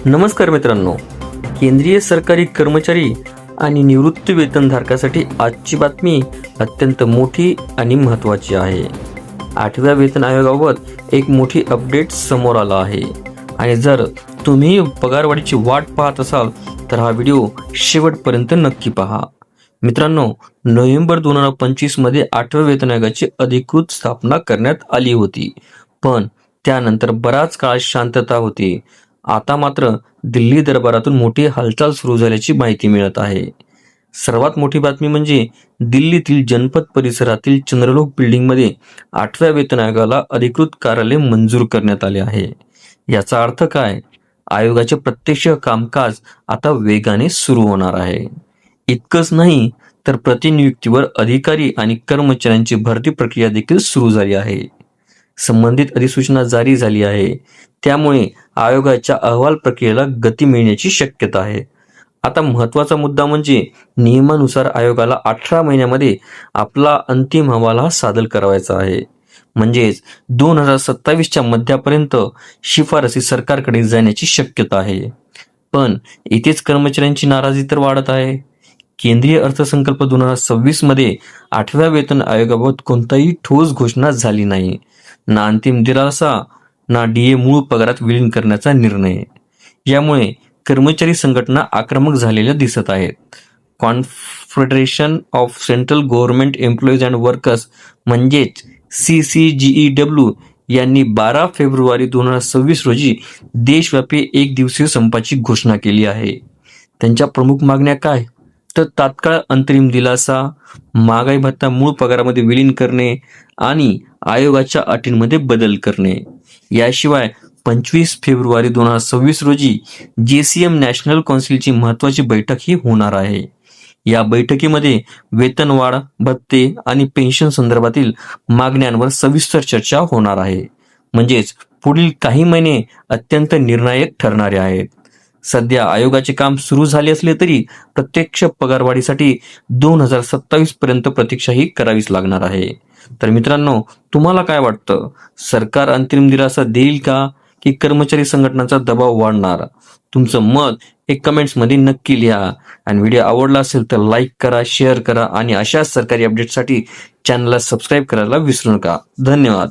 नमस्कार मित्रांनो, केंद्रीय सरकारी कर्मचारी आणि निवृत्ती वेतनधारकासाठी आजची बातमी अत्यंत मोठी आणि महत्त्वाची आहे. 8व्या वेतन आयोगाबाबत एक मोठी अपडेट समोर आला आहे आणि जर तुम्ही पगारवाढीची वाट पाहत असाल तर हा व्हिडिओ शेवटपर्यंत नक्की पहा. मित्रांनो, नोव्हेंबर 2025 मध्ये 8व्या वेतन आयोगाची अधिकृत स्थापना करण्यात आली होती, पण त्यानंतर बराच काळ शांतता होती. आता मात्र दिल्ली दरबारातून मोठी हालचाल सुरू झाल्याची माहिती मिळत आहे. सर्वात मोठी बातमी म्हणजे दिल्लीतील जनपद परिसरातील चंद्रलोक बिल्डिंगमध्ये 8व्या वेतन आयोगाला अधिकृत कार्यालय मंजूर करण्यात आले आहे. याचा अर्थ काय? आयोगाचे प्रत्यक्ष कामकाज आता वेगाने सुरू होणार आहे. इतकंच नाही तर प्रतिनियुक्तीवर अधिकारी आणि कर्मचाऱ्यांची भरती प्रक्रिया देखील सुरू झाली आहे. संबंधित अधिसूचना जारी झाली आहे, त्यामुळे आयोगाच्या अहवाल प्रक्रियेला गती मिळण्याची शक्यता आहे. आता महत्त्वाचा मुद्दा म्हणजे नियमानुसार आयोगाला 18 महिन्यामध्ये आपला अंतिम अहवाल सादर करायचा आहे. म्हणजेच 2027च्या मध्यापर्यंत शिफारसी सरकारकडे जाण्याची शक्यता आहे. पण इथेच कर्मचाऱ्यांची नाराजी तर वाढत आहे. केंद्रीय अर्थसंकल्प 2026 मध्ये 8व्या वेतन आयोगाबाबत कोणताही ठोस घोषणा झाली नाही. ना अंतिम दिलासा, ना डीए मूळ पगारात विलीन करण्याचा निर्णय. यामुळे कर्मचारी संघटना आक्रमक झालेल्या दिसत आहेत. Confederation of central government employees and workers म्हणजेच CCGEW यांनी 12 फेब्रुवारी 2026 रोजी देशव्यापी एक दिवसीय संपाची घोषणा केली आहे. त्यांच्या प्रमुख मागण्या काय? तर तात्काळ अंतरिम दिलासा, महागाई भत्ता मूळ पगारामध्ये विलीन करणे आणि आयोगाच्या अटींमध्ये बदल करणे. याशिवाय 25 फेब्रुवारी 2026 रोजी JCM नॅशनल कौन्सिलची महत्त्वाची बैठकही होणार आहे. या बैठकीमध्ये वेतनवाढ, भत्ते आणि पेन्शन संदर्भातील मागण्यांवर सविस्तर चर्चा होणार आहे. म्हणजेच पुढील काही महिने अत्यंत निर्णायक ठरणारे आहेत. सध्या आयोगाचे काम सुरू झाले असले तरी प्रत्यक्ष पगारवाढीसाठी 2027 पर्यंत प्रतीक्षाही करावीच लागणार आहे. तर मित्रांनो, तुम्हाला काय वाटतं? सरकार अंतिम दिलासा देईल का की कर्मचारी संघटनांचा दबाव वाढणार? तुमचं मत हे कमेंट्समध्ये नक्की लिहा आणि व्हिडिओ आवडला असेल तर लाईक करा, शेअर करा आणि अशाच सरकारी अपडेटसाठी चॅनलला सबस्क्राईब करायला विसरू नका. धन्यवाद.